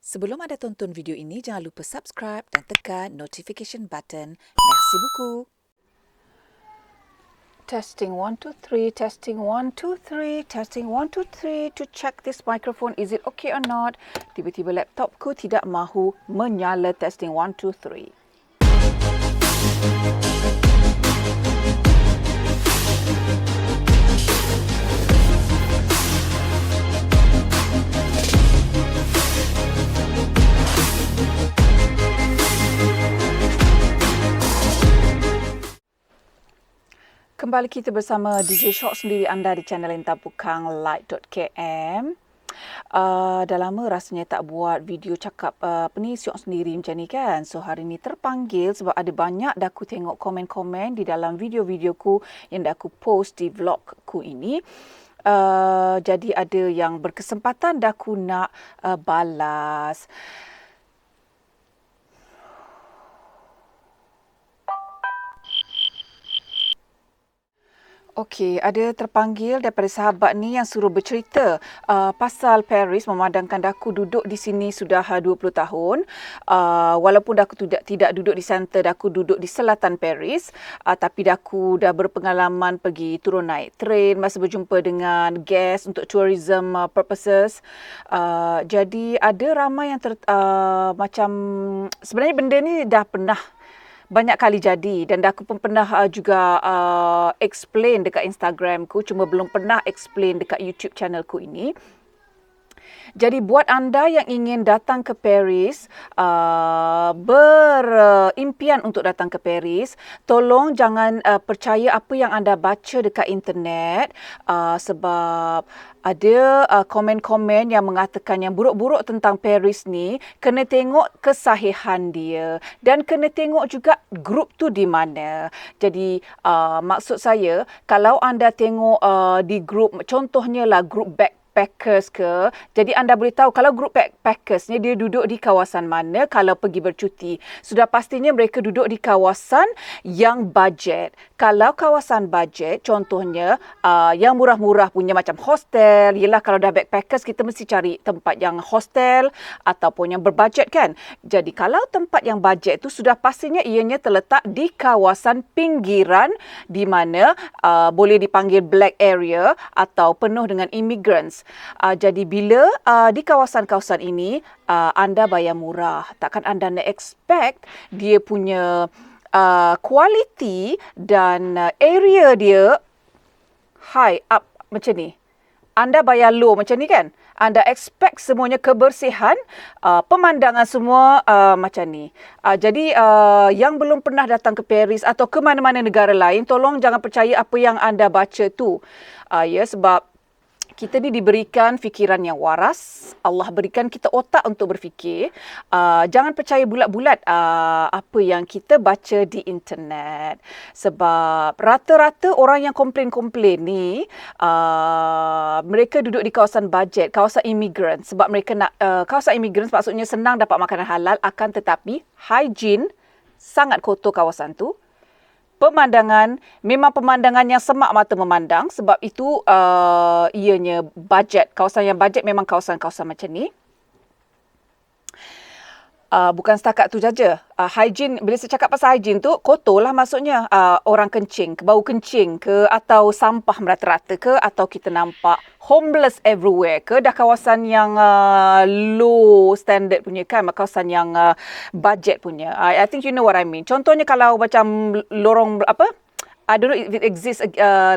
Sebelum anda tonton video ini, jangan lupa subscribe dan tekan notification button. Merci beaucoup. Testing 1 2 3, testing 1 2 3, testing 1 2 3 to check this microphone, is it okay or not? Tiba-tiba laptopku tidak mahu menyala. Testing 1 2 3. Kembali kita bersama DJ Short sendiri anda di channel Intan Pukang Light.km. Dah lama rasanya tak buat video cakap Syok sendiri macam ni kan. So hari ni terpanggil sebab ada banyak dah aku tengok komen-komen di dalam video-videoku yang dah aku post di vlogku ini. Jadi ada yang berkesempatan dah aku nak balas. Okey, ada terpanggil daripada sahabat ni yang suruh bercerita pasal Paris, memandangkan daku duduk di sini sudah 20 tahun. Walaupun daku tidak duduk di center, daku duduk di selatan Paris, tapi daku dah berpengalaman pergi turun naik train masa berjumpa dengan guest untuk tourism purposes. Jadi ada ramai yang macam sebenarnya benda ni dah pernah banyak kali jadi dan aku pun pernah juga explain dekat Instagramku, cuma belum pernah explain dekat YouTube channelku ini. Jadi buat anda yang ingin datang ke Paris, berimpian untuk datang ke Paris, tolong jangan percaya apa yang anda baca dekat internet, sebab ada komen-komen yang mengatakan yang buruk-buruk tentang Paris ni. Kena tengok kesahihan dia dan kena tengok juga grup tu di mana. Jadi maksud saya, kalau anda tengok di grup, contohnya lah grup backpackers ke, jadi anda boleh tahu kalau grup backpackers ni dia duduk di kawasan mana kalau pergi bercuti. Sudah pastinya mereka duduk di kawasan yang budget. Kalau kawasan budget, contohnya yang murah-murah punya macam hostel, yelah kalau dah backpackers kita mesti cari tempat yang hostel ataupun yang berbudget kan. Jadi kalau tempat yang budget tu sudah pastinya ianya terletak di kawasan pinggiran di mana boleh dipanggil black area atau penuh dengan immigrants. Jadi bila di kawasan-kawasan ini anda bayar murah, takkan anda nak expect dia punya kualiti dan area dia high up macam ni. Anda bayar low macam ni kan? Anda expect semuanya kebersihan, pemandangan semua macam ni. Jadi yang belum pernah datang ke Paris atau ke mana-mana negara lain, tolong jangan percaya apa yang anda baca tu. Sebab kita ni diberikan fikiran yang waras. Allah berikan kita otak untuk berfikir. Jangan percaya bulat-bulat apa yang kita baca di internet. Sebab rata-rata orang yang komplain-komplain ni, mereka duduk di kawasan budget, kawasan immigrant. Sebab mereka nak, kawasan immigrant maksudnya senang dapat makanan halal, akan tetapi hygiene sangat kotor kawasan tu. Pemandangan, memang pemandangan yang semak mata memandang, sebab itu ianya budget. Kawasan yang budget memang kawasan-kawasan macam ni. Bukan setakat tu saja. Hygiene, bila saya cakap pasal hygiene tu, kotor lah maksudnya. Orang kencing, bau kencing ke, atau sampah merata-rata ke, atau kita nampak homeless everywhere ke, dah kawasan yang low standard punya kan, kawasan yang budget punya. I think you know what I mean. Contohnya kalau macam lorong apa, I don't know if it exists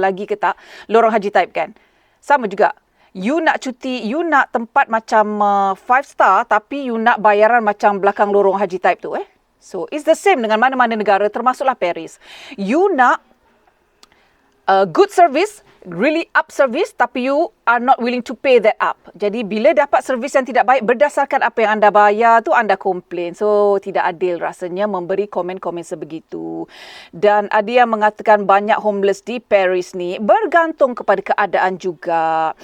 lagi ke tak, lorong haji type kan. Sama juga. You nak cuti, you nak tempat macam 5 star, tapi you nak bayaran macam belakang lorong haji type tu So it's the same dengan mana-mana negara, termasuklah Paris. You nak good service, really up service, tapi you are not willing to pay that up. Jadi bila dapat servis yang tidak baik berdasarkan apa yang anda bayar tu, anda komplain. So tidak adil rasanya memberi komen-komen sebegitu. Dan ada yang mengatakan banyak homeless di Paris ni, bergantung kepada keadaan juga.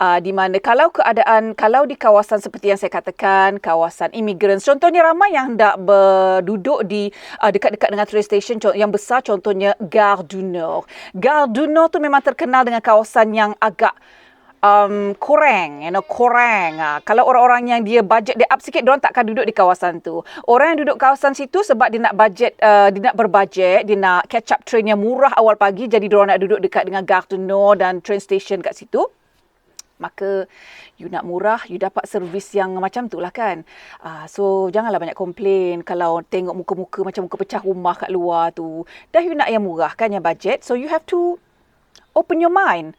Di mana kalau di kawasan seperti yang saya katakan, kawasan immigrants, contohnya ramai yang hendak berduduk di dekat-dekat dengan train station yang besar, contohnya Gare du Nord. Gare du Nord tu memang terkenal dengan kawasan yang agak korang, korang. Kalau orang-orang yang dia budget dia up sikit, diorang takkan duduk di kawasan tu. Orang yang duduk kawasan situ sebab dia nak budget, dia nak berbajet, dia nak catch up train yang murah awal pagi, jadi diorang nak duduk dekat dengan Gare du Nord dan train station kat situ. Maka you nak murah, you dapat servis yang macam tu lah kan. So janganlah banyak komplain kalau tengok muka-muka macam muka pecah rumah kat luar tu. Dah you nak yang murah kan, yang budget. So you have to open your mind.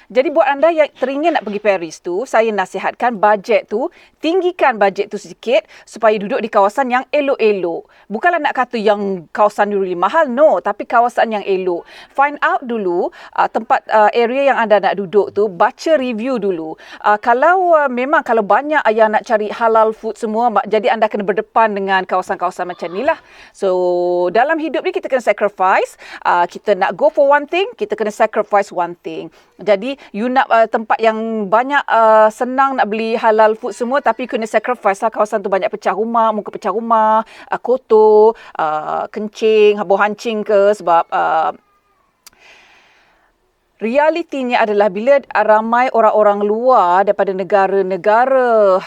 Jadi buat anda yang teringin nak pergi Paris tu, saya nasihatkan bajet tu, tinggikan bajet tu sikit supaya duduk di kawasan yang elok-elok. Bukanlah nak kata yang kawasan really mahal, no. Tapi kawasan yang elok. Find out dulu tempat area yang anda nak duduk tu, baca review dulu. Kalau memang kalau banyak yang nak cari halal food semua, jadi anda kena berdepan dengan kawasan-kawasan macam ni lah. So dalam hidup ni kita kena sacrifice. Kita nak go for one thing, kita kena sacrifice one thing. Jadi you nak tempat yang banyak senang nak beli halal food semua, tapi kena sacrifice lah kawasan tu banyak pecah rumah, muka pecah rumah, kotor, kencing, bau hancing ke, sebab realitinya adalah bila ramai orang-orang luar daripada negara-negara,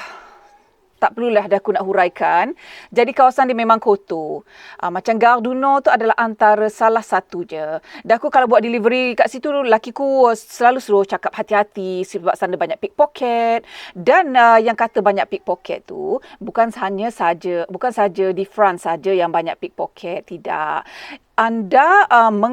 tak perlulah dah aku nak huraikan. Jadi kawasan dia memang kotor. Macam Gare du Nord tu adalah antara salah satu je. Dah aku kalau buat delivery kat situ, lakiku selalu suruh cakap hati-hati sebab sana banyak pickpocket. Dan yang kata banyak pickpocket tu bukan saja di France saja yang banyak pickpocket, tidak. Anda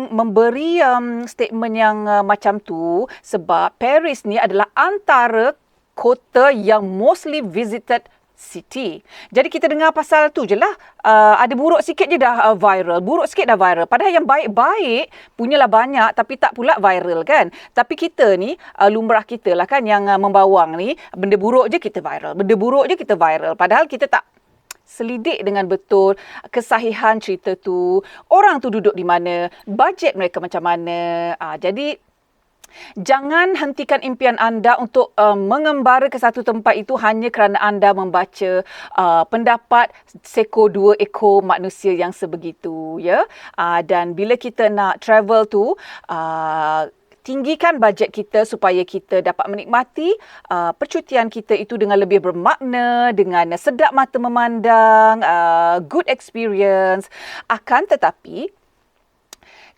memberi statement yang macam tu sebab Paris ni adalah antara kota yang mostly visited city. Jadi kita dengar pasal tu je lah. Ada buruk sikit je dah viral. Buruk sikit dah viral. Padahal yang baik-baik punyalah banyak tapi tak pula viral kan. Tapi kita ni, lumrah kita lah kan yang membawang ni. Benda buruk je kita viral. Benda buruk je kita viral. Padahal kita tak selidik dengan betul kesahihan cerita tu. Orang tu duduk di mana. Bajet mereka macam mana. Jadi jangan hentikan impian anda untuk mengembara ke satu tempat itu hanya kerana anda membaca pendapat seekor dua ekor manusia yang sebegitu, ya. Dan bila kita nak travel tu, tinggikan bajet kita supaya kita dapat menikmati percutian kita itu dengan lebih bermakna, dengan sedap mata memandang, good experience. Akan tetapi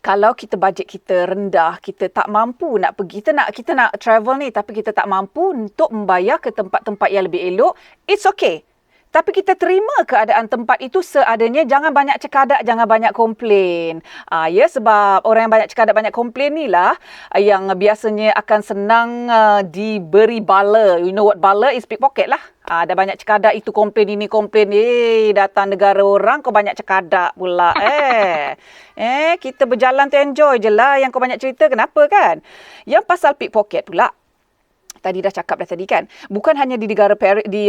kalau kita bajet kita rendah, kita tak mampu nak pergi, kita nak travel ni tapi kita tak mampu untuk membayar ke tempat-tempat yang lebih elok, it's okay. Tapi kita terima keadaan tempat itu seadanya, jangan banyak cekadak, jangan banyak komplain. Ya, sebab orang yang banyak cekadak, banyak komplain ni lah yang biasanya akan senang diberi bala. You know what bala is? Pickpocket lah. Ada banyak cekadak, itu komplain, ini komplain. Datang negara orang kau banyak cekadak pula. Kita berjalan tu enjoy je lah. Yang kau banyak cerita kenapa kan? Yang pasal pickpocket pula, tadi dah cakap dah tadi kan. Bukan hanya di negara Paris, di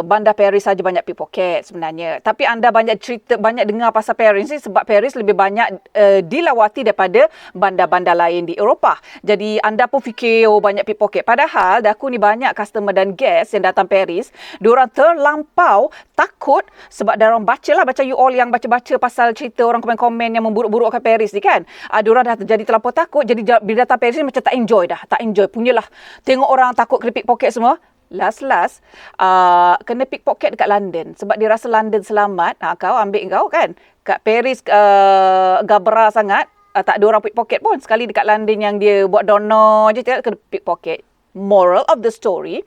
bandar Paris saja banyak pickpocket sebenarnya. Tapi anda banyak cerita, banyak dengar pasal Paris ni sebab Paris lebih banyak dilawati daripada bandar-bandar lain di Eropah. Jadi anda pun fikir banyak pickpocket. Padahal aku ni banyak customer dan guest yang datang Paris, diorang terlampau takut sebab diorang baca you all yang baca-baca pasal cerita orang komen-komen yang memburuk-burukkan Paris ni kan. Diorang dah jadi terlampau takut. Jadi bila datang Paris ni macam tak enjoy dah. Tak enjoy. Punyalah tengok orang takut kena pickpocket semua. Last kena pickpocket dekat London sebab dia rasa London selamat. Kau ambil kau kan. Kat Paris gabra sangat, tak ada orang pickpocket pun. Sekali dekat London yang dia buat dono je kena pickpocket. Moral of the story,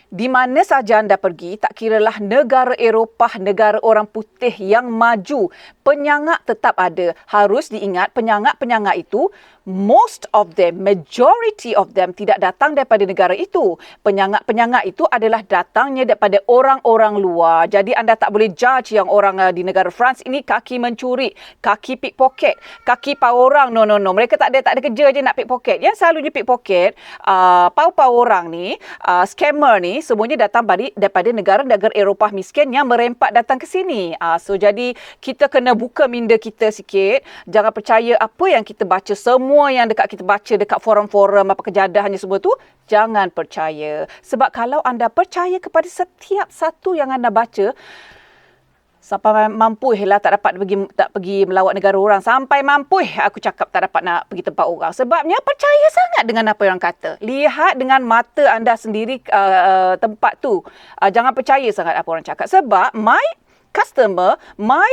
di mana saja anda pergi, tak kiralah negara Eropah, negara orang putih yang maju, penyangak tetap ada. Harus diingat, penyangak-penyangak itu, most of them, majority of them tidak datang daripada negara itu. Penyangak-penyangak itu adalah datangnya daripada orang-orang luar. Jadi anda tak boleh judge yang orang di negara France ini kaki mencuri, kaki pickpocket, kaki pau orang. No. Mereka tak ada kerja je nak pickpocket. Yang selalunya pickpocket, pau-pau orang ni, scammer ni, semuanya datang daripada negara-negara Eropah miskin yang merempat datang ke sini. So jadi kita kena buka minda kita sikit. Jangan percaya apa yang kita baca, semua yang dekat kita baca dekat forum-forum apa kejadahannya semua tu, jangan percaya. Sebab kalau anda percaya kepada setiap satu yang anda baca, Sampai mampu lah tak pergi melawat negara orang. Sampai mampu aku cakap tak dapat nak pergi tempat orang. Sebabnya percaya sangat dengan apa yang kata. Lihat dengan mata anda sendiri tempat tu. Jangan percaya sangat apa orang cakap. Sebab my customer, my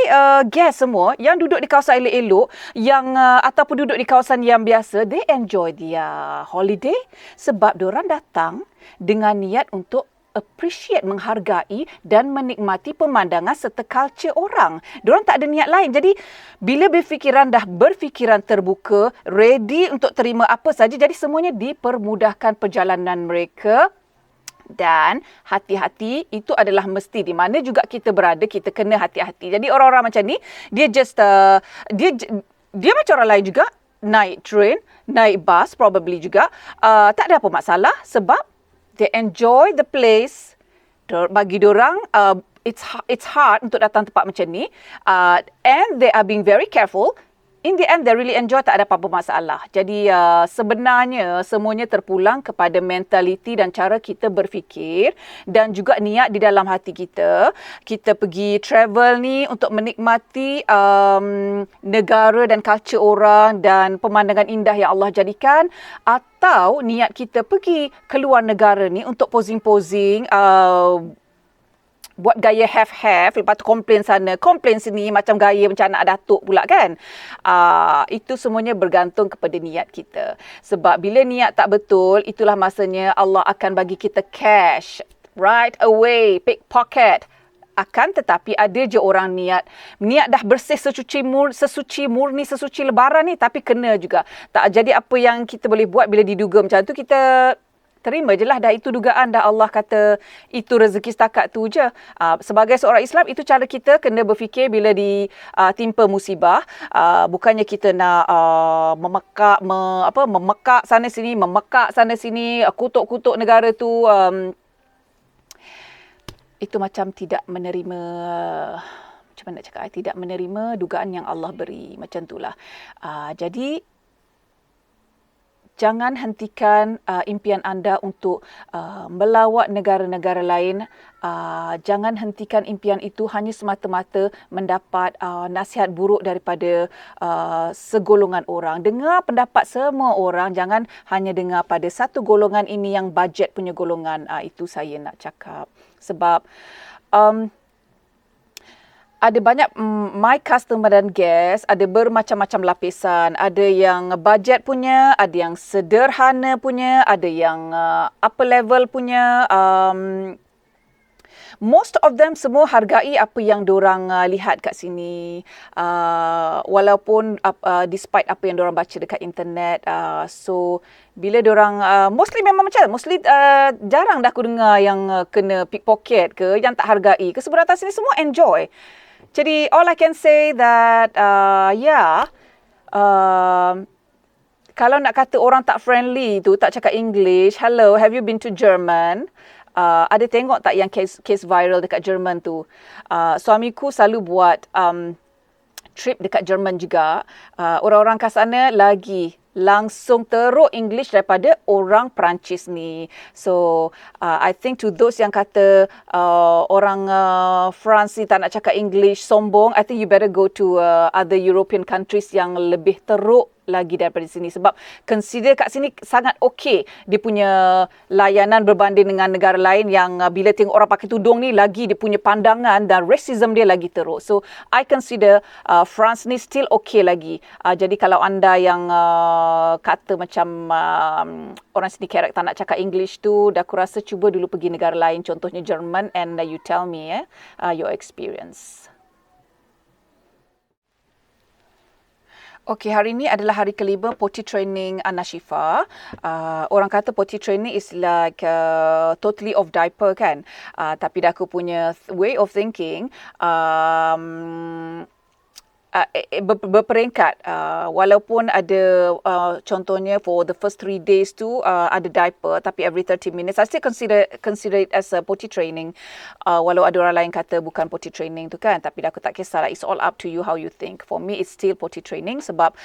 guest semua yang duduk di kawasan elok-elok yang ataupun duduk di kawasan yang biasa, they enjoy their holiday sebab diorang datang dengan niat untuk appreciate, menghargai dan menikmati pemandangan serta culture orang. Diorang tak ada niat lain. Jadi, bila dah berfikiran terbuka, ready untuk terima apa saja, jadi semuanya dipermudahkan perjalanan mereka. Dan hati-hati itu adalah mesti. Di mana juga kita berada, kita kena hati-hati. Jadi, orang-orang macam ni, dia just, dia macam orang lain juga, naik train, naik bus probably juga. Tak ada apa masalah sebab they enjoy the place. Bagi diorang, it's hard untuk datang tempat macam ni. And they are being very careful. In the end, they really enjoy, tak ada apa-apa masalah. Jadi, sebenarnya semuanya terpulang kepada mentaliti dan cara kita berfikir dan juga niat di dalam hati kita. Kita pergi travel ni untuk menikmati negara dan culture orang dan pemandangan indah yang Allah jadikan, atau niat kita pergi keluar negara ni untuk posing-posing, buat gaya have-have, lepas tu komplain sana, komplain sini, macam gaya macam anak datuk pula kan. Itu semuanya bergantung kepada niat kita. Sebab bila niat tak betul, itulah masanya Allah akan bagi kita cash right away, pickpocket. Akan tetapi ada je orang niat dah bersih sesuci murni, sesuci lebaran ni, tapi kena juga. Tak jadi apa yang kita boleh buat bila diduga macam tu, kita terima je lah, dah itu dugaan, dah Allah kata itu rezeki setakat tu je. Sebagai seorang Islam, itu cara kita kena berfikir bila ditimpa musibah. Bukannya kita nak memekak sana sini, kutuk-kutuk negara tu. Itu macam tidak menerima, macam mana nak cakap, tidak menerima dugaan yang Allah beri. Macam itulah. Jadi, jangan hentikan impian anda untuk melawat negara-negara lain. Jangan hentikan impian itu hanya semata-mata mendapat nasihat buruk daripada segolongan orang. Dengar pendapat semua orang. Jangan hanya dengar pada satu golongan ini yang bajet punya golongan. Itu saya nak cakap. Sebab ada banyak my customer dan guest, ada bermacam-macam lapisan. Ada yang budget punya, ada yang sederhana punya, ada yang upper level punya. Most of them semua hargai apa yang diorang lihat kat sini. Walaupun despite apa yang diorang baca dekat internet. So, bila diorang, mostly memang macam, mostly jarang dah aku dengar yang kena pickpocket ke, yang tak hargai ke. Seberapa sini semua enjoy. Jadi, all I can say that, kalau nak kata orang tak friendly tu, tak cakap English, hello, have you been to German? Ada tengok tak yang case viral dekat Jerman tu? Suamiku selalu buat trip dekat Jerman juga. Orang-orang kat sana lagi langsung teruk English daripada orang Perancis ni. So, I think to those yang kata orang France ni tak nak cakap English, sombong, I think you better go to other European countries yang lebih teruk lagi daripada sini. Sebab consider kat sini sangat okey dia punya layanan berbanding dengan negara lain yang bila tengok orang pakai tudung ni lagi dia punya pandangan dan racism dia lagi teruk. So, I consider France ni still okey lagi. Jadi, kalau anda yang kata macam orang sini kerek tak nak cakap English tu, dah aku rasa cuba dulu pergi negara lain, contohnya Jerman, and you tell me your experience. Okey, hari ini adalah hari ke-5 potty training Nashifa. Orang kata potty training is like totally off diaper kan. Tapi dah aku punya way of thinking, berperingkat. Walaupun ada contohnya for the first 3 days tu ada diaper, tapi every 30 minutes I still consider it as a potty training. Walau ada orang lain kata bukan potty training tu kan, tapi aku tak kisahlah. It's all up to you how you think. For me it's still potty training sebab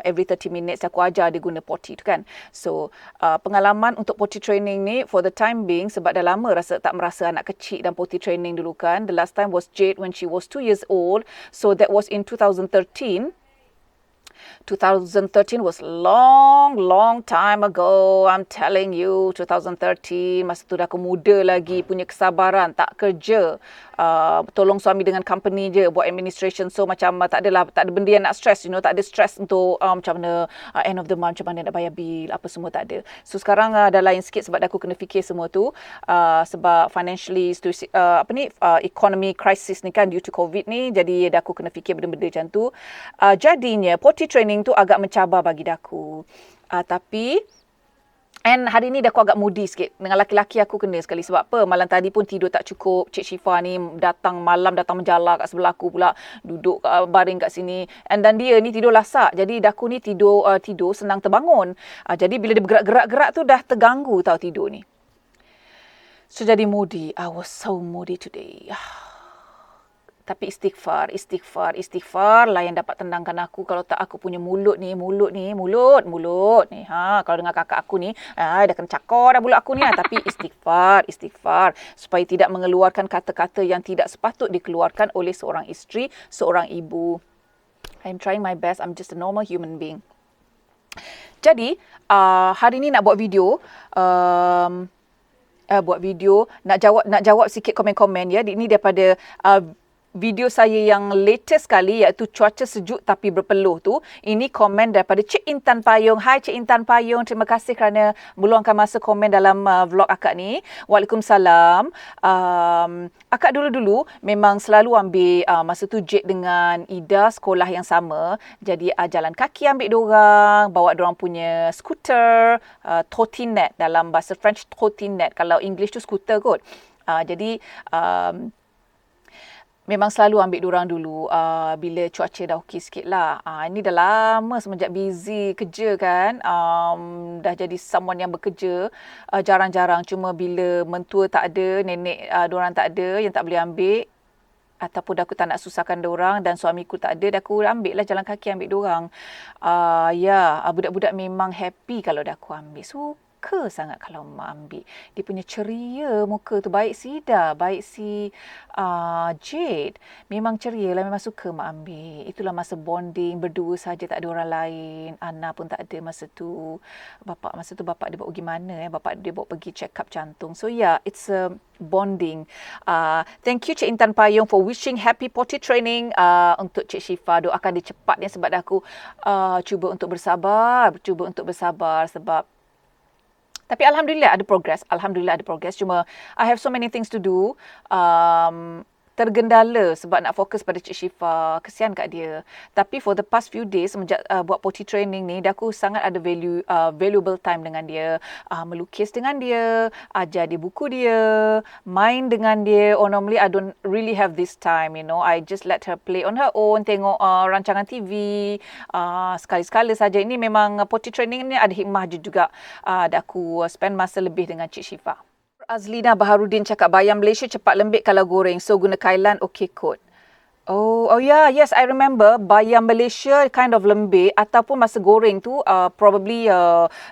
every 30 minutes aku ajar dia guna potty tu kan. So pengalaman untuk potty training ni for the time being, sebab dah lama tak merasa anak kecil dan potty training dulu kan. The last time was Jade when she was 2 years old. So that was in 2013. 2013 was long time ago. I'm telling you, 2013. Masa tu dah aku muda lagi, punya kesabaran, tak kerja. Tolong suami dengan company je, buat administration. So macam tak ada benda yang nak stress, tak ada stress untuk macam mana end of the month, macam mana nak bayar bil, apa semua tak ada. So sekarang dah lain sikit sebab aku kena fikir semua tu. Sebab financially, economy crisis ni kan due to COVID ni, jadi dah aku kena fikir benda-benda macam tu. Jadinya potty training tu agak mencabar bagi daku. Tapi hari ni aku agak moody sikit. Dengan laki-laki aku kena sekali. Sebab apa? Malam tadi pun tidur tak cukup. Cik Syifa ni datang menjala kat sebelah aku pula. Duduk baring kat sini. Dan dia ni tidur lasak. Jadi daku ni tidur senang terbangun. Jadi bila dia bergerak-gerak tu dah terganggu tau tidur ni. So jadi moody. I was so moody today. Tapi istighfar lah yang dapat tenangkan aku. Kalau tak aku punya mulut ni. Kalau dengar kakak aku ni, dah kena cakar dah mulut aku ni. Tapi istighfar. Supaya tidak mengeluarkan kata-kata yang tidak sepatut dikeluarkan oleh seorang isteri, seorang ibu. I'm trying my best. I'm just a normal human being. Jadi, hari ni nak buat video. Nak jawab sikit komen-komen ya. Ini daripada video saya yang latest sekali, iaitu cuaca sejuk tapi berpeluh tu. Ini komen daripada Cik Intan Payung. Hai Cik Intan Payung, terima kasih kerana meluangkan masa komen dalam vlog akak ni. Waalaikumsalam. Akak dulu-dulu memang selalu ambil masa tu Jade dengan Ida sekolah yang sama. Jadi jalan kaki ambil diorang, bawa diorang punya skuter, trottinette, dalam bahasa French trottinette. Kalau English tu skuter kot. Jadi memang selalu ambil diorang dulu bila cuaca dah okey sikit lah. Ini dah lama semenjak busy kerja kan. Dah jadi someone yang bekerja. Jarang-jarang. Cuma bila mentua tak ada, nenek diorang tak ada, yang tak boleh ambil. Ataupun aku tak nak susahkan diorang dan suamiku tak ada, aku ambil lah jalan kaki ambil diorang. Budak-budak memang happy kalau dah aku ambil. Suka sangat kalau mak ambil. Dia punya ceria muka tu. Baik si Ida, baik si Jade. Memang ceria lah, memang suka mak ambil. Itulah masa bonding, berdua saja, tak ada orang lain. Ana pun tak ada masa tu. Masa tu bapak dia bawa pergi mana? Bapak dia bawa pergi check up jantung. So it's a bonding. Thank you Cik Intan Payung for wishing happy potty training untuk Cik Syifa. Doakan dia cepat ni sebab aku cuba untuk bersabar sebab tapi Alhamdulillah ada progress. Cuma I have so many things to do. Tergendala sebab nak fokus pada Cik Syifa. Kesian kat dia. Tapi for the past few days semenjak buat potty training ni, aku sangat ada valuable time dengan dia. Melukis dengan dia, ajar dia buku dia, main dengan dia. Normally I don't really have this time, I just let her play on her own, tengok rancangan TV. Sekali-sekala saja. Ini memang potty training ni ada hikmah juga. Aku spend masa lebih dengan Cik Syifa. Azlina Baharudin cakap bayam Malaysia cepat lembik kalau goreng. So guna kailan okey kot. Yes, I remember bayam Malaysia kind of lembik ataupun masa goreng tu probably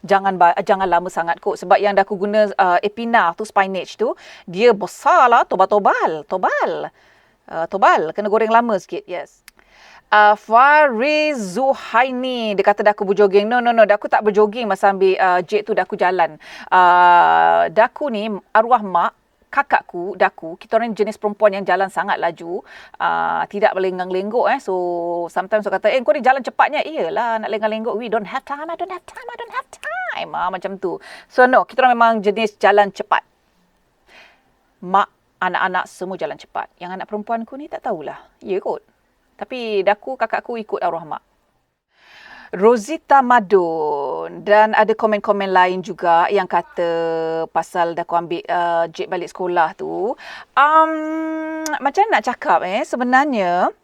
jangan lama sangat kot sebab yang dah aku guna epinard tu, spinach tu, dia besar lah, tobal, kena goreng lama sikit. Yes. Fariz Zuhaini, dia kata dah aku berjoging. No, dah aku tak berjoging masa ambil Jade tu, dah aku jalan. Daku ni arwah mak, kakakku, daku, kita orang jenis perempuan yang jalan sangat laju, tidak melenggang-lenggok. So sometimes kata, kau ni jalan cepatnya. Iyalah, nak lenggang-lenggok. I don't have time. Macam tu. So no, kita orang memang jenis jalan cepat. Mak, anak-anak semua jalan cepat. Yang anak perempuanku ni tak tahulah. Ya kot. Tapi kakakku ikut arwah mak. Rosita Madun. Dan ada komen-komen lain juga yang kata pasal dah aku ambil Jade balik sekolah tu. Macam nak cakap sebenarnya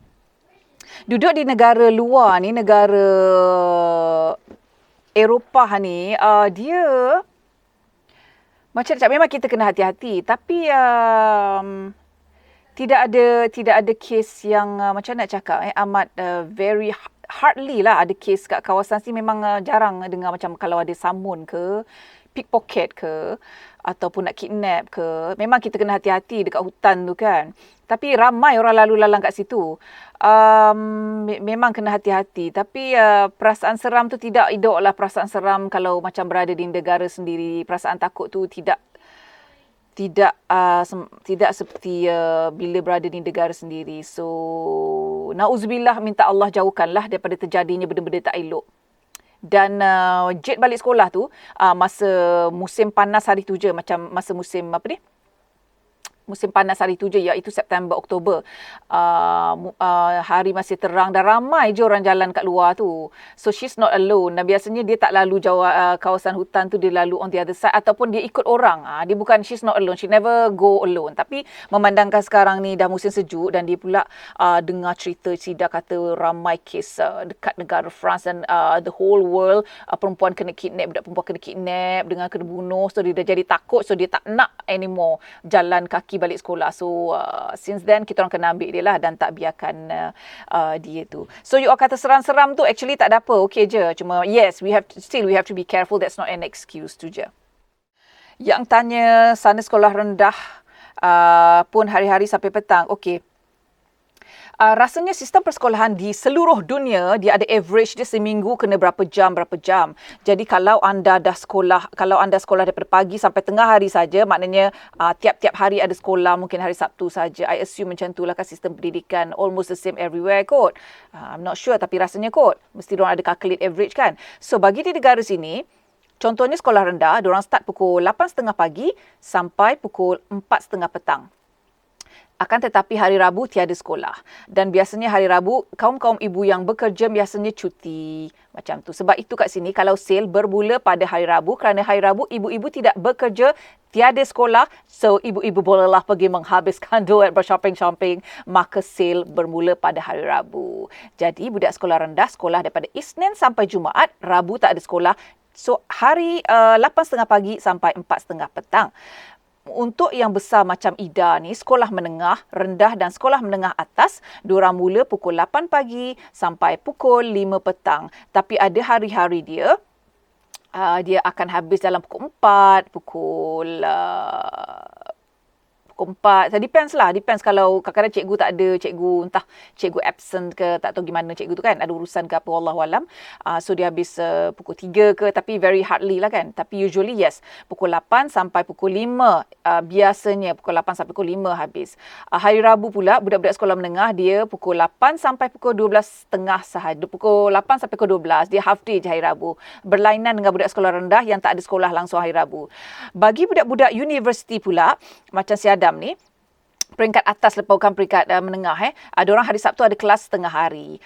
Duduk di negara luar ni, negara Eropah ni, dia macam nak cakap, memang kita kena hati-hati. Tapi tidak ada kes yang macam nak cakap amat very hardly lah ada kes kat kawasan sini. Memang jarang dengar macam kalau ada samun ke, pickpocket ke, ataupun nak kidnap ke. Memang kita kena hati-hati dekat hutan tu kan. Tapi ramai orang lalu lalang kat situ. Memang kena hati-hati. Tapi perasaan seram tu tidak elok lah. Perasaan seram kalau macam berada di negara sendiri. Perasaan takut tu tidak seperti bila berada di negara sendiri. So, na'udzubillah, minta Allah jauhkanlah daripada terjadinya benda-benda tak elok. Dan jet balik sekolah tu masa musim panas hari tu je, macam masa musim musim panas hari tu je, iaitu September, Oktober. Hari masih terang dan ramai je orang jalan kat luar tu. So she's not alone. Dan biasanya dia tak lalu jauh kawasan hutan tu, dia lalu on the other side ataupun dia ikut orang. Dia bukan, she's not alone. She never go alone. Tapi memandangkan sekarang ni dah musim sejuk dan dia pula dengar cerita Sida kata ramai kes dekat negara France dan the whole world perempuan kena kidnap, budak perempuan kena kidnap, dengan kena bunuh. So dia dah jadi takut. So dia tak nak anymore jalan kaki balik sekolah. So since then kita orang kena ambil dia lah dan tak biarkan dia tu. So you all kata seram-seram tu actually tak ada apa, okey je. Cuma yes, we have to be careful. That's not an excuse tu je. Yang tanya sana sekolah rendah pun hari-hari sampai petang. Okey. Rasanya sistem persekolahan di seluruh dunia dia ada average dia seminggu kena berapa jam. Jadi kalau anda sekolah daripada pagi sampai tengah hari saja, maknanya tiap-tiap hari ada sekolah, mungkin hari Sabtu saja. I assume macam itulah kan sistem pendidikan, almost the same everywhere kot. I'm not sure tapi rasanya kot mesti diorang ada calculate average kan. So bagi di negara sini, contohnya sekolah rendah, diorang start pukul 8.30 pagi sampai pukul 4.30 petang. Akan tetapi hari Rabu tiada sekolah. Dan biasanya hari Rabu, kaum-kaum ibu yang bekerja biasanya cuti. Macam tu. Sebab itu kat sini, kalau sale bermula pada hari Rabu, kerana hari Rabu ibu-ibu tidak bekerja, tiada sekolah. So, ibu-ibu bolehlah pergi menghabiskan duit bershopping-shopping. Maka sale bermula pada hari Rabu. Jadi, budak sekolah rendah, sekolah daripada Isnin sampai Jumaat. Rabu tak ada sekolah. So, hari 8.30 pagi sampai 4.30 petang. Untuk yang besar macam Ida ni, sekolah menengah, rendah dan sekolah menengah atas, diorang mula pukul 8 pagi sampai pukul 5 petang. Tapi ada hari-hari dia akan habis dalam pukul 4, pukul 4. Depends lah. Depends kalau kadang-kadang cikgu tak ada, entah cikgu absent ke, tak tahu gimana cikgu tu kan. Ada urusan ke apa, wallahualam. So dia habis pukul 3 ke, tapi very hardly lah kan. Tapi usually yes, pukul 8 sampai pukul 5. Biasanya pukul 8 sampai pukul 5 habis. Hari Rabu pula, budak-budak sekolah menengah, dia pukul 8 sampai pukul 12.30 sahaja. Pukul 8 sampai pukul 12. Dia half day je hari Rabu. Berlainan dengan budak sekolah rendah yang tak ada sekolah langsung hari Rabu. Bagi budak-budak universiti pula, macam si Adam ni, peringkat atas lepas bukan peringkat menengah. Diorang hari Sabtu ada kelas setengah hari.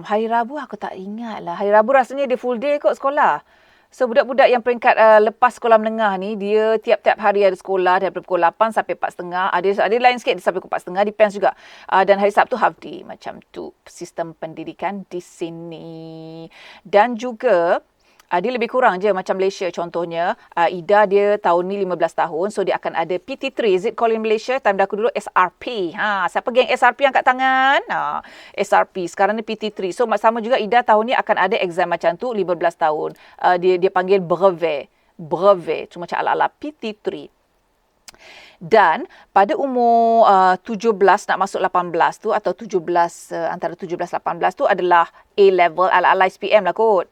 Hari Rabu aku tak ingat lah. Hari Rabu rasanya dia full day kot sekolah. So budak-budak yang peringkat lepas sekolah menengah ni, dia tiap-tiap hari ada sekolah daripada pukul 8 sampai 4.30. Ada lain sikit sampai pukul 4.30, depends juga. Dan hari Sabtu half day. Macam tu sistem pendidikan di sini. Dan juga dia lebih kurang je macam Malaysia contohnya. Ida dia tahun ni 15 tahun. So dia akan ada PT3. Is it called in Malaysia? Time aku dulu SRP. Siapa geng SRP angkat tangan? SRP. Sekarang ni PT3. So sama juga Ida tahun ni akan ada exam macam tu 15 tahun. Dia panggil brevet. Tu macam ala-ala PT3. Dan pada umur 17 nak masuk 18 tu, atau 17 antara 17-18 tu adalah A-level ala-ala SPM lah kot.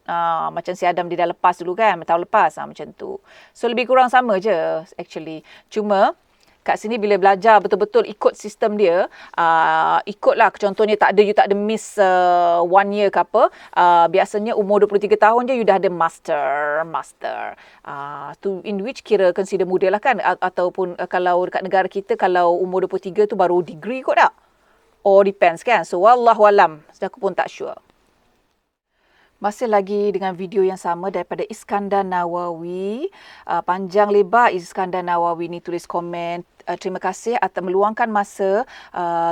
Macam si Adam dia dah lepas dulu kan, tahun lepas macam tu. So lebih kurang sama je actually. Cuma kat sini bila belajar betul-betul ikut sistem dia, ikutlah contohnya you tak ada miss 1 year ke apa, biasanya umur 23 tahun je you dah ada master. Tu in which kira consider muda lah kan, ataupun kalau dekat negara kita kalau umur 23 tu baru degree kot tak? Or depends kan. So wallahualam, aku pun tak sure. Masih lagi dengan video yang sama daripada Iskandar Nawawi. Panjang lebar Iskandar Nawawi ni tulis komen. Terima kasih atas meluangkan masa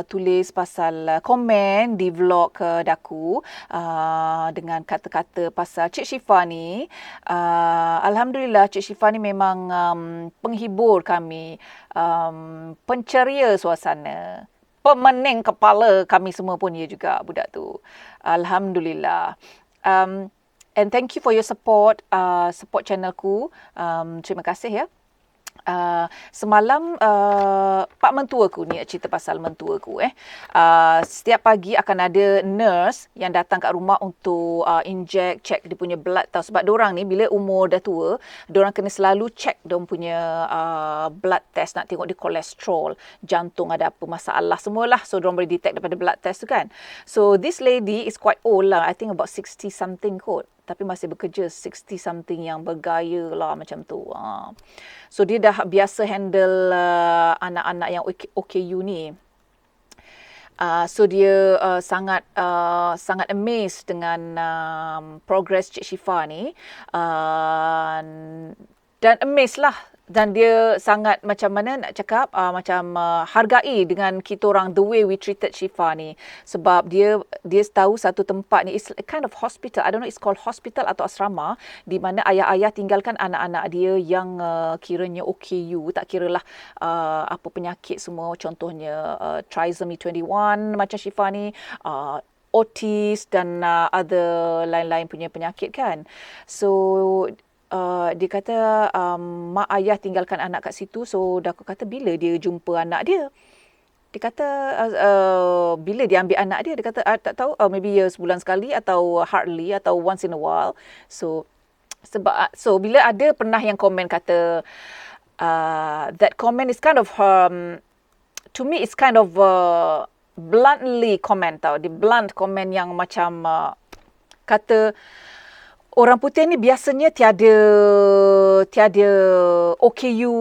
tulis pasal komen di vlog Daku dengan kata-kata pasal Cik Syifa ni. Alhamdulillah Cik Syifa ni memang penghibur kami, penceria suasana. Pemening kepala kami semua pun ia juga budak tu. Alhamdulillah. And thank you for your support, support channelku. Terima kasih ya. Semalam pak mentuaku ni cerita pasal mentuaku setiap pagi akan ada nurse yang datang kat rumah untuk inject, check dia punya blood tau, sebab diorang ni bila umur dah tua, diorang kena selalu check diorang punya blood test, nak tengok dia kolesterol, jantung ada apa masalah semualah, so diorang boleh detect daripada blood test tu kan. So this lady is quite old lah, I think about 60 something kot, tapi masih bekerja, 60 something yang bergaya lah macam tu. So dia dah biasa handle anak-anak yang OKU ni. So dia sangat amazed dengan progress Cik Syifa ni. Dan amazed lah. Dan dia sangat macam mana nak cakap, hargai dengan kita orang the way we treated Syifa ni. Sebab dia tahu satu tempat ni, it's a kind of hospital, I don't know it's called hospital atau asrama, di mana ayah-ayah tinggalkan anak-anak dia yang kiranya OKU, tak kiralah apa penyakit semua, contohnya trisomy 21 macam Syifa ni, autis dan other lain-lain punya penyakit kan. So dia kata mak ayah tinggalkan anak kat situ, so Daku kata bila dia jumpa anak dia. Dia kata bila dia ambil anak dia, dia kata tak tahu, maybe sebulan sekali atau hardly atau once in a while. So bila ada pernah yang komen kata that comment is kind of to me it's kind of bluntly comment tau. Dia blunt comment yang macam kata orang putih ni biasanya tiada OKU,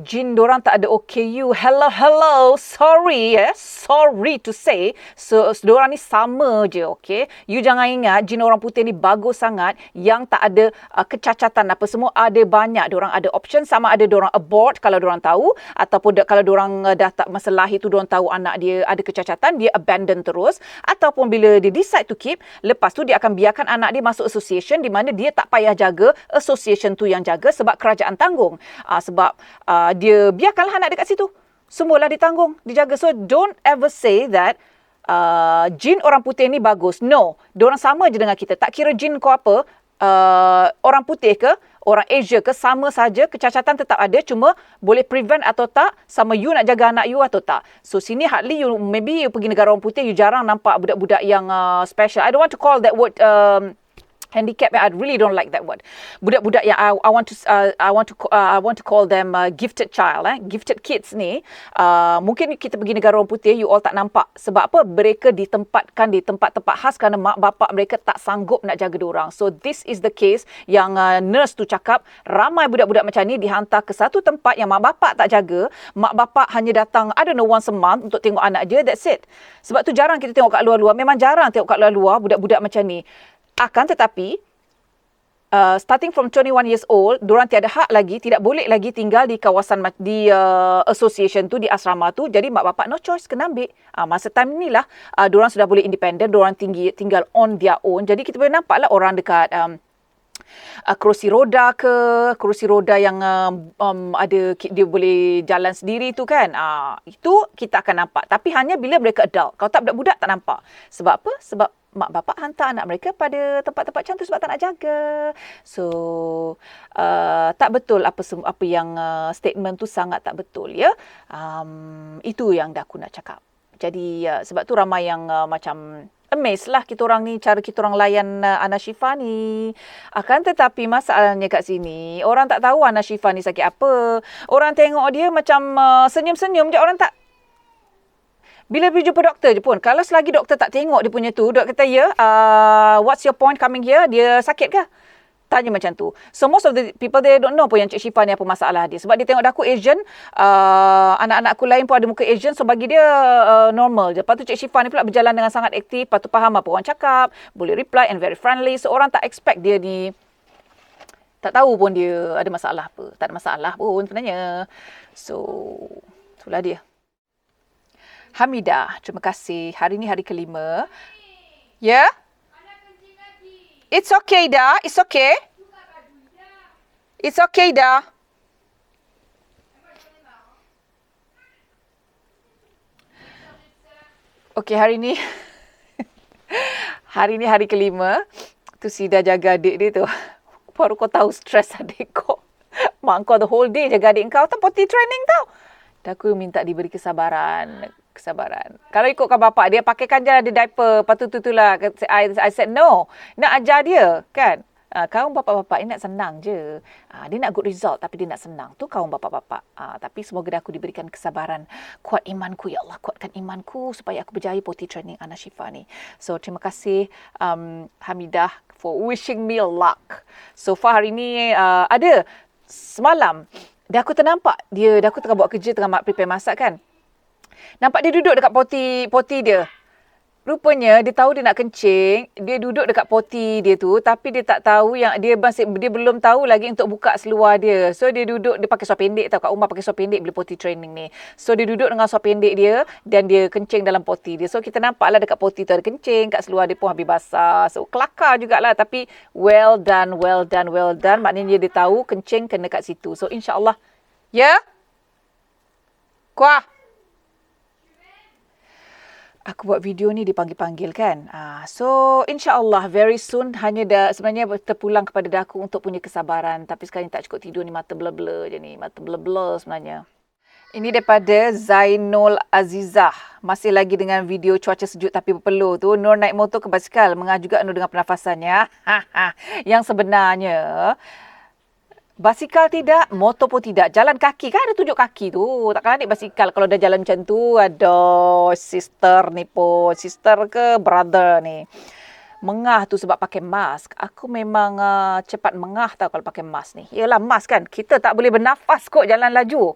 jin dorang tak ada OKU. Hello, sorry to say. So dorang ni sama je, okay? You jangan ingat jin orang putih ni bagus sangat, yang tak ada kecacatan apa semua, ada banyak. Dorang ada option, sama ada dorang abort kalau dorang tahu, ataupun kalau dorang dah tak masa lahir tu dorang tahu anak dia ada kecacatan, dia abandon terus, ataupun bila dia decide to keep, lepas tu dia akan biarkan anak dia masuk association di mana dia tak payah jaga, association tu yang jaga sebab kerajaan tanggung. Sebab dia biarkanlah anak dia kat situ. Semualah ditanggung, dijaga. So don't ever say that jin orang putih ni bagus. No, diorang sama je dengan kita. Tak kira jin kau apa, orang putih ke, orang Asia ke, sama saja, kecacatan tetap ada, cuma boleh prevent atau tak, sama you nak jaga anak you atau tak. So sini hardly maybe you pergi negara orang putih, you jarang nampak budak-budak yang special. I don't want to call that word handicap. I really don't like that word. Budak-budak yang I want to call them gifted child, gifted kids ni. Mungkin kita pergi negara orang putih, you all tak nampak. Sebab apa? Mereka ditempatkan di tempat-tempat khas kerana mak bapak mereka tak sanggup nak jaga diorang. So this is the case yang nurse tu cakap, ramai budak-budak macam ni dihantar ke satu tempat yang mak bapak tak jaga. Mak bapak hanya datang, I don't know, once a month untuk tengok anak dia, that's it. Sebab tu jarang kita tengok kat luar-luar. Memang jarang tengok kat luar-luar budak-budak macam ni. Akan tetapi, starting from 21 years old, diorang tiada hak lagi, tidak boleh lagi tinggal di kawasan, di association tu, di asrama tu. Jadi mak bapak no choice, kena ambil. Masa time ni lah, diorang sudah boleh independent, diorang tinggal on their own. Jadi kita boleh nampaklah orang dekat kerusi roda yang ada, dia boleh jalan sendiri tu kan. Itu kita akan nampak. Tapi hanya bila mereka adult. Kalau tak budak-budak tak nampak. Sebab apa? Sebab mak bapak hantar anak mereka pada tempat-tempat macam tu sebab tak nak jaga. So tak betul apa yang statement tu, sangat tak betul ya. Itu yang dah aku nak cakap. Jadi sebab tu ramai yang macam amazed lah kita orang ni, cara kita orang layan Ana Syifa ni. Akan tetapi masalahnya kat sini, orang tak tahu Ana Syifa ni sakit apa. Orang tengok dia macam senyum-senyum je, orang tak. Bila pergi jumpa doktor je pun, kalau selagi doktor tak tengok dia punya tu, doktor kata, what's your point coming here? Dia sakit ke? Tanya macam tu. So most of the people they don't know pun yang Cik Syifa ni apa masalah dia. Sebab dia tengok aku Asian, anak-anak aku lain pun ada muka Asian, so bagi dia normal je. Lepas tu Cik Syifa ni pula berjalan dengan sangat aktif, lepas tu faham apa orang cakap, boleh reply and very friendly. So orang tak expect dia ni, tak tahu pun dia ada masalah apa. Tak ada masalah pun sebenarnya. So, itulah dia. Hamidah, terima kasih. Hari ni hari kelima. Ya? Yeah? It's okay dah. It's okay. It's okay dah. Okay, hari ni hari kelima. Tu Sida jaga adik dia tu. Baru kau tahu stres adik kau. Mak kau the whole day jaga adik kau tu potty training tau. Dan aku minta diberi kesabaran. Kalau ikutkan bapak dia, pakaikan je ada diaper. Lepas tu lah. I said no. Nak ajar dia kan. Kaum bapak-bapak ni nak senang je. Dia nak good result tapi dia nak senang. Tu kaum bapak-bapak. Tapi semoga aku diberikan kesabaran. Kuat imanku, ya Allah. Kuatkan imanku supaya aku berjaya potty training Ana Syifa ni. So, terima kasih Hamidah for wishing me luck. So far hari ni ada. Semalam, dah aku ternampak dia. Dah aku tengah buat kerja, tengah prepare masak kan. Nampak dia duduk dekat poti dia. Rupanya dia tahu dia nak kencing, dia duduk dekat poti dia tu tapi dia tak tahu yang dia belum tahu lagi untuk buka seluar dia. So dia duduk, dia pakai seluar pendek tau, kat rumah pakai seluar pendek bila poti training ni. So dia duduk dengan seluar pendek dia dan dia kencing dalam poti dia. So kita nampaklah dekat poti tu ada kencing, kat seluar dia pun habis basah. So kelakar jugalah tapi well done. Maknanya dia tahu kencing kena kat situ. So insya-Allah. Ya? Kuah. Aku buat video ni dipanggil-panggil kan. So insya-Allah very soon hanya sebenarnya terpulang kepada daku untuk punya kesabaran. Tapi sekarang tak cukup tidur ni, mata blur-blur je ni. Mata blur-blur sebenarnya. Ini daripada Zainul Azizah. Masih lagi dengan video cuaca sejuk tapi berpeluh tu. Nur naik motor ke basikal. Mengah juga Nur dengan pernafasannya. Yang sebenarnya basikal tidak, motor pun tidak. Jalan kaki kan ada tunjuk kaki tu. Takkan naik basikal kalau dah jalan macam tu. Aduh, sister ni pun. Sister ke brother ni. Mengah tu sebab pakai mask. Aku memang cepat mengah tau kalau pakai mask ni. Yelah mask kan. Kita tak boleh bernafas kot jalan laju.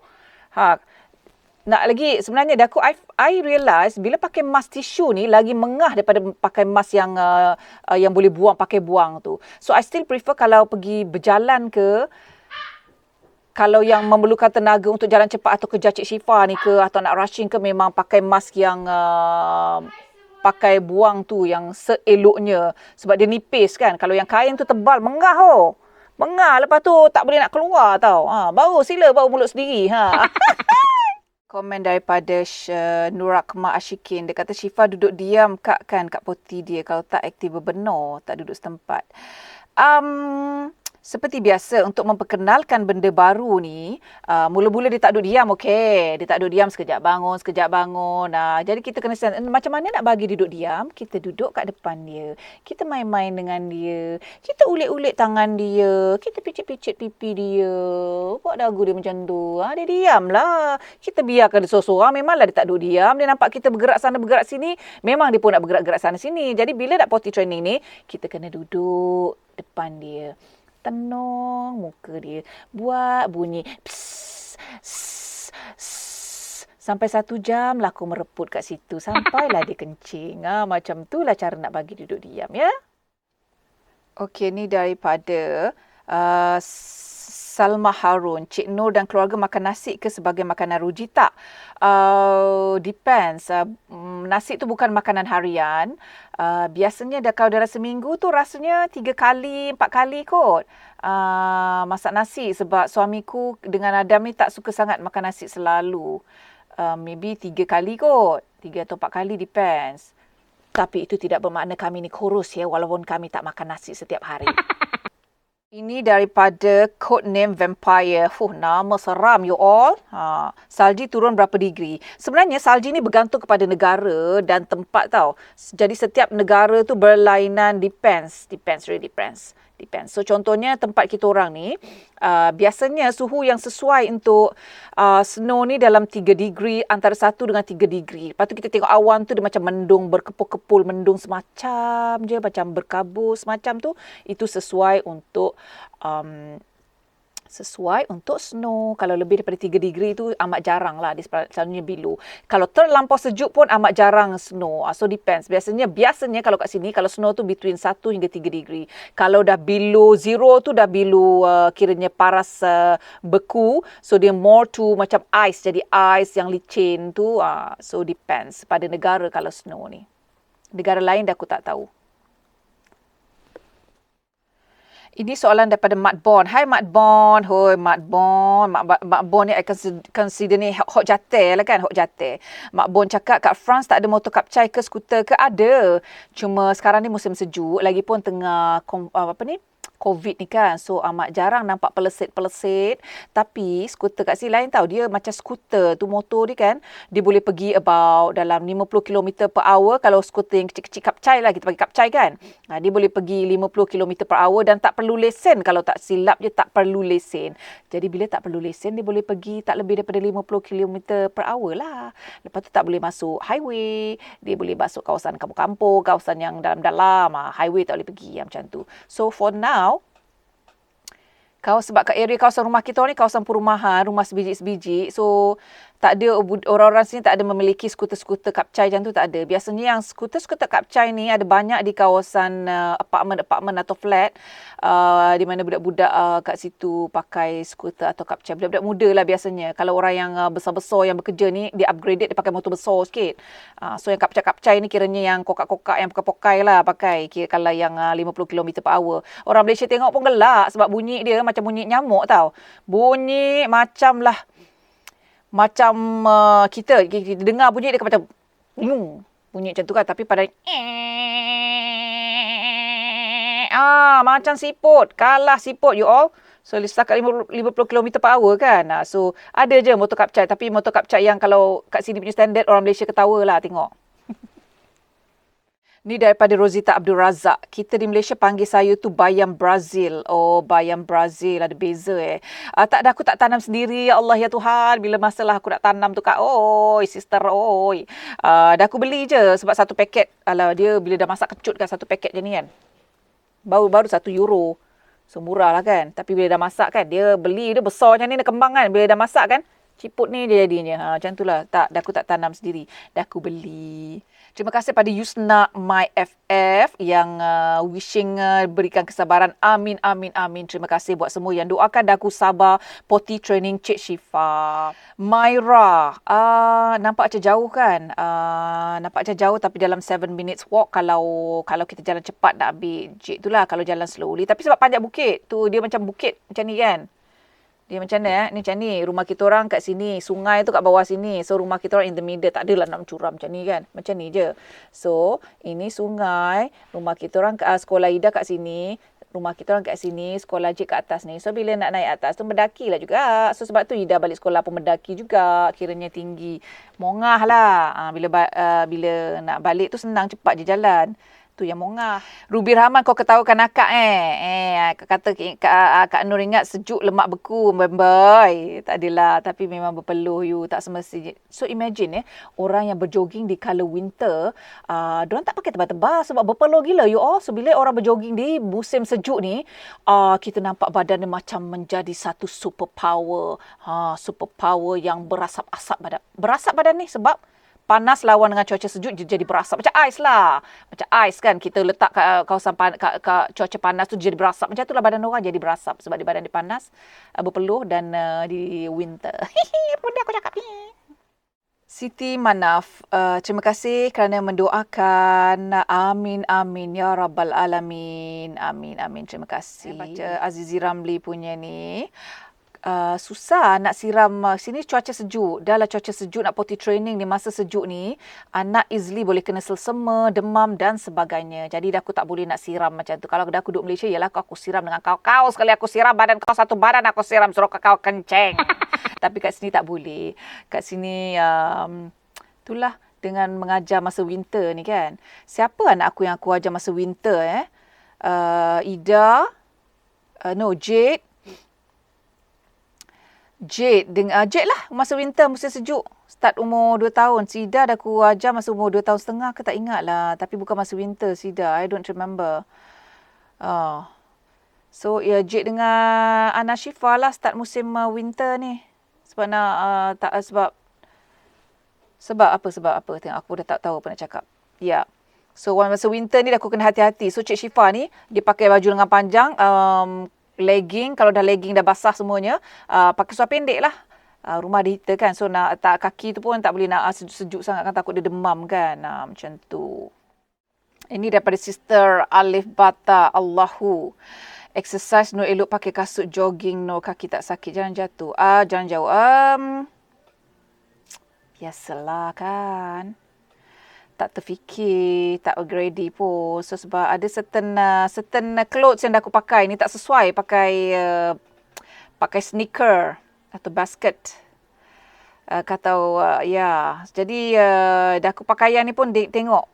Nak lagi sebenarnya dah aku I realise bila pakai mask tisu ni lagi mengah daripada pakai mask yang boleh pakai buang tu. So I still prefer kalau pergi berjalan ke, kalau yang memerlukan tenaga untuk jalan cepat atau kejar Cik Syifa ni ke, atau nak rushing ke, memang pakai mask yang pakai buang tu yang seeloknya sebab dia nipis kan. Kalau yang kain tu tebal mengah Mengah lepas tu tak boleh nak keluar tau. Baru sila bau mulut sendiri. Komen daripada Nurakma Ashikin. Dia kata Syifa duduk diam kat poti dia. Kalau tak aktif berbenar, tak duduk setempat. Seperti biasa untuk memperkenalkan benda baru ni, mula-mula dia tak duduk diam, okey. Dia tak duduk diam, sekejap bangun. Jadi kita kena macam mana nak bagi dia duduk diam? Kita duduk kat depan dia. Kita main-main dengan dia. Kita ulit-ulit tangan dia. Kita picit-picit pipi dia. Buat dagu dia macam tu. Dia diamlah. Kita biarkan dia sorang-sorang. Memanglah dia tak duduk diam. Dia nampak kita bergerak sana, bergerak sini. Memang dia pun nak bergerak-gerak sana sini. Jadi bila nak potty training ni, kita kena duduk depan dia. Tenung muka dia. Buat bunyi pss, pss, pss. Sampai 1 jam lah aku mereput kat situ. Sampailah dia kencing. Macam tu lah cara nak bagi duduk diam ya. Okey, ni daripada Salma Harun. Cik Nur dan keluarga makan nasi ke sebagai makanan ruji tak? Depends. Nasi tu bukan makanan harian. Biasanya kalau dalam seminggu tu rasanya 3 kali, 4 kali kot. Masak nasi sebab suamiku dengan Adam ni tak suka sangat makan nasi selalu. Maybe 3 kali kot. 3 atau 4 kali depends. Tapi itu tidak bermakna kami ni kurus ya walaupun kami tak makan nasi setiap hari. Ini daripada Codename Vampire. Nama seram you all. Salji turun berapa degree? Sebenarnya salji ni bergantung kepada negara dan tempat tau. Jadi setiap negara tu berlainan. Depends. Really depends. Depends. So contohnya tempat kita orang ni, biasanya suhu yang sesuai untuk snow ni dalam 3 degree, antara 1 dengan 3 degree. Lepas tu kita tengok awan tu dia macam mendung, berkepul-kepul, mendung semacam je, macam berkabut semacam tu. Itu sesuai untuk snow. Kalau lebih daripada 3 degree tu amat jarang lah. Dia selalunya below. Kalau terlampau sejuk pun amat jarang snow. So depends. Biasanya kalau kat sini, kalau snow tu between 1 hingga 3 degree. Kalau dah below 0 tu dah below kiranya paras beku. So dia more to macam ice. Jadi ice yang licin tu. So depends pada negara kalau snow ni. Negara lain dah aku tak tahu. Ini soalan daripada Mat Bon. Hai Mat Bon. Hoi Mat Bon. Mak Bon ni I consider ni hok jate lah kan. Hok jate. Mak Bon cakap kat France tak ada motor kapcai ke skuter ke? Ada. Cuma sekarang ni musim sejuk. Lagipun tengah COVID ni kan. So amat jarang nampak pelesit-pelesit. Tapi skuter kat sini lain tau. Dia macam skuter tu motor dia kan. Dia boleh pergi about dalam 50 km per hour. Kalau skuter yang kecil-kecil kapcai lah. Kita panggil kapcai kan. Dia boleh pergi 50 km per hour dan tak perlu lesen. Kalau tak silap je tak perlu lesen. Jadi bila tak perlu lesen dia boleh pergi tak lebih daripada 50 km per hour lah. Lepas tu tak boleh masuk highway. Dia boleh masuk kawasan kampung-kampung. Kawasan yang dalam-dalam. Highway tak boleh pergi macam tu. So for now, sebab kat area kawasan rumah kita ni kawasan perumahan, rumah sebiji-sebiji. So tak ada orang-orang sini tak ada memiliki skuter-skuter kapcai macam tu, tak ada. Biasanya yang skuter-skuter kapcai ni ada banyak di kawasan apartmen atau flat, di mana budak-budak kat situ pakai skuter atau kapcai. Budak-budak muda lah biasanya. Kalau orang yang besar-besar yang bekerja ni dia upgraded, dia pakai motor besar sikit. So yang kapcai-kapcai ni kiranya yang kokak-kokak yang pokai-pokai lah pakai. Kira kalau yang 50 km per hour. Orang Malaysia tengok pun gelak sebab bunyi dia macam bunyi nyamuk tau. Bunyi macam kita dengar bunyi dia macam bunyi macam tu kan, tapi pada macam siput, kalah siput you all. So setakat 50 km per hour kan. So ada je motor kapcai, tapi motor kapcai yang kalau kat sini punya standard orang Malaysia ketawa lah tengok. Ni daripada Rosita Abdul Razak. Kita di Malaysia panggil sayur tu bayam Brazil. Oh, bayam Brazil. Ada beza tak ada, aku tak tanam sendiri. Ya Allah, ya Tuhan. Bila masalah aku nak tanam tu kak. Oi, sister. Oi. Dah aku beli je sebab satu paket. Alah, dia bila dah masak kecut kan satu paket je ni kan. Baru €1. So, murah lah kan. Tapi bila dah masak kan, dia beli dia besar macam ni, dia kembang kan. Bila dah masak kan, ciput ni dia jadinya. Macam itulah. Dah aku tak tanam sendiri. Dah aku beli. Terima kasih pada Yusna My FF yang wishing berikan kesabaran. Amin, amin, amin. Terima kasih buat semua yang doakan dah aku sabar potty training Cik Syifa. Myra, nampak macam jauh kan? Nampak macam jauh tapi dalam 7 minutes walk kalau kita jalan cepat nak ambil Cik tu lah kalau jalan slowly. Tapi sebab panjat bukit tu, dia macam bukit macam ni kan? Dia macam ni, ni macam ni. Rumah kita orang kat sini. Sungai tu kat bawah sini. So, rumah kita orang in the middle. Tak adalah nak mencuram macam ni kan. Macam ni je. So, ini sungai. Rumah kita orang, sekolah Ida kat sini. Rumah kita orang kat sini. Sekolah Cik kat atas ni. So, bila nak naik atas tu, mendaki lah juga. So, sebab tu Ida balik sekolah pun mendaki juga. Kiranya tinggi. Mongah lah. Bila nak balik tu senang, cepat je jalan. Tu yang mongah. Ruby Rahman, kau ketahukan akak kata Kak Nur ingat sejuk lemak beku. Boy. Tak adalah. Tapi memang berpeluh you. Tak semestinya. So imagine orang yang berjoging di kala winter, diorang tak pakai tebal-tebal sebab berpeluh gila you all. So bila orang berjoging di musim sejuk ni, kita nampak badan dia macam menjadi satu superpower. Superpower yang berasap-asap badan. Berasap badan ni sebab panas lawan dengan cuaca sejuk jadi berasap. Macam ais lah. Macam ais kan. Kita letak kat kawasan cuaca panas tu jadi berasap. Macam itulah badan orang jadi berasap. Sebab di badan dia panas, berpeluh dan di winter. Benda aku cakap ni. Siti Manaf, terima kasih kerana mendoakan. Amin, amin. Ya Rabbal Alamin. Amin, amin. Terima kasih. Baca Azizi Ramli punya ni. Susah nak siram. Sini cuaca sejuk. Dah lah cuaca sejuk, nak potty training di masa sejuk ni, anak easily boleh kena selsema, demam dan sebagainya. Jadi dah aku tak boleh nak siram macam tu. Kalau dah aku duduk Malaysia, ialah aku siram dengan kau sekali aku siram badan kau, satu badan aku siram suruh kau kenceng. Tapi kat sini tak boleh. Kat sini itulah dengan mengajar masa winter ni kan. Siapa anak aku yang aku ajar masa winter Ida, No, Jade. Jade lah masa winter, musim sejuk. Start umur 2 tahun. Sida dah aku ajar masa umur 2 tahun setengah ke tak ingat lah. Tapi bukan masa winter Sida. I don't remember. So Jade dengan Ana Syifa lah start musim winter ni. Sebab apa? Tengok aku dah tak tahu apa nak cakap. Ya. So masa winter ni aku kena hati-hati. So Cik Syifa ni dia pakai baju lengan panjang, legging, kalau dah legging dah basah semuanya, pakai seluar pendek lah. Rumah dia heater kan. So nak tak kaki tu pun tak boleh nak sejuk sangat kan, takut dia demam kan. Macam tu. Ini daripada Sister Alif Bata Allahu. Exercise no elok pakai kasut jogging no kaki tak sakit. Jangan jatuh. Jangan jauh. Biasalah kan. Tak terfikir, tak ready pun. So sebab ada certain clothes yang dah aku pakai ni tak sesuai pakai sneaker atau basket. Jadi dah aku pakaian ni pun tengok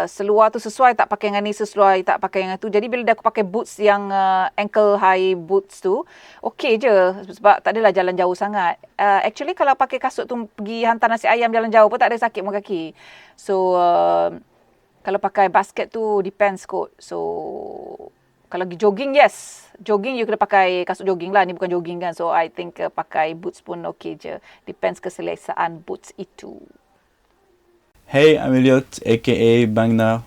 seluar tu sesuai tak pakai dengan ni, sesuai tak pakai dengan tu. Jadi bila dah aku pakai boots yang ankle high boots tu, okey je sebab tak adalah jalan jauh sangat. Actually kalau pakai kasut tu pergi hantar nasi ayam jalan jauh pun tak ada sakit pun kaki. So kalau pakai basket tu depends kot. So kalau pergi jogging, yes. Jogging you kena pakai kasut jogging lah. Ni bukan jogging kan. So I think pakai boots pun okey je. Depends keselesaan boots itu. Hey, I'm Elliot, aka Bangna.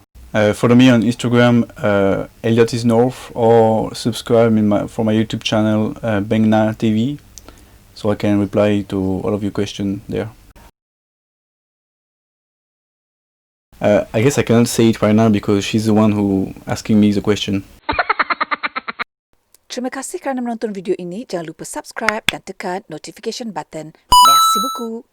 Follow me on Instagram, Elliot is North, or subscribe for my YouTube channel, Bangna TV, so I can reply to all of your questions there. I guess I cannot say it right now because she's the one who asking me the question. Terima kasih kerana menonton video ini. Jangan lupa subscribe dan tekan notification button. Merci beaucoup.